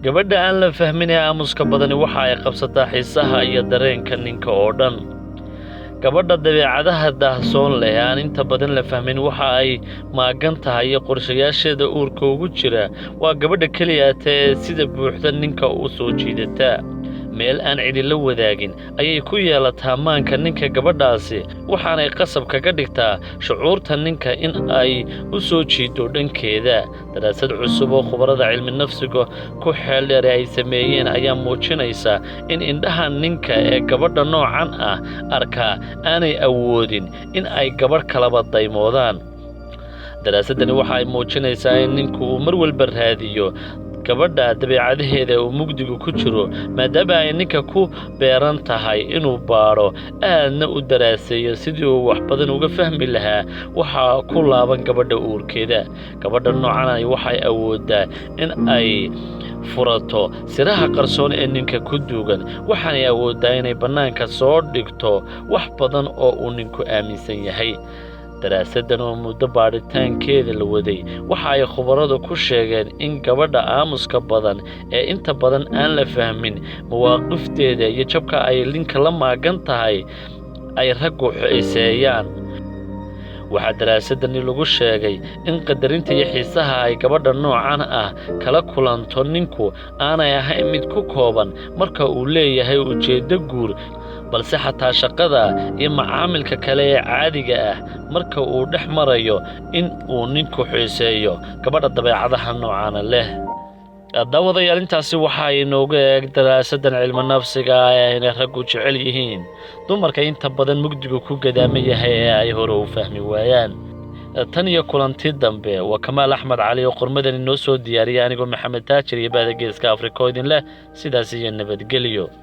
Gabadha aan la fahmin ee aamuska badani waxa ay qabsataa xiisaha iyo dareenka ninka oo dhan. Gabadha dabeecadaha daahsoon leh aan inta badan la fahmin waxa ay maagan tahay qorshayaasheeda uurka ugu jira. Waa gabadha kaliya ee sida buuxda ninka u soo jiidata. Meel aan cidi la wadaagin ayay ku yeelataa maanka ninka gabadhaasi, waxaanay qasab kaga dhigtaa shucuurta ninka in ay u soo jiido dhankeeda. Daraasad cusub oo khubarada cilmi nafsiga ku xeel dheer ay sameeyeen ayaa muujinaysa in indhaha ninka ee gabadha noocan ah arka aanay awoodin in ay gabadh kalaba daymoodaan. Daraasadani waxa ay muujinaysaa in ninku uu mar walba raadiyo gabadha dabeecadaheeda uu mugdigu ku jiro, maadaama ay ninka ku beeran tahay inuu baaro aadna u daraaseeyo sidii uu wax badan uga fahmi lahaa waxa ku laaban gabadha uurkeeda. Gabadha noocan ah waxay awoodaa in ay furato siraha qarsoon ee ninka ku duugan, waxaanay awoodaa inay bannaanka soo dhigto wax badan oo uu ninku aaminsan yahay. daraasadan oo muddo baaritaankeeda la waday waxa ay khubaradu ku sheegeen in gabadha aamuska badan ee inta badan aan la fahmin mawaaqifteeda iyo jabka ay ninka la maagan tahay ay raggu xiiseeyaan. waxaa daraasadani lagu sheegay in qadarinta iyo xiisaha ay gabadha noocan ah kala kulanto ninku aanay ahayn mid ku kooban marka uu leeyahay ujeeddo guur, balse xataa shaqada iyo macaamilka kale ee caadiga ah marka uu dhex marayo in uu ninku xiiseeyo gabadha dabeecadaha noocan leh. daawadayaal intaasi waxa ay nooga eeg daraasadan cilmi nafsiga ah ee raggu jecel yihiin dumarka inta badan mugdigu ku gadaama yahay ee ay hore u fahmi waayaan. tan iyo kulanti dambe waa Kamaal Axmed Cali oo qormadan inoo soo diyaariyay anigoo Maxamed Taajir iyo Baada Geeska Afrika oo idin leh sidaas iyo nabadgelyo.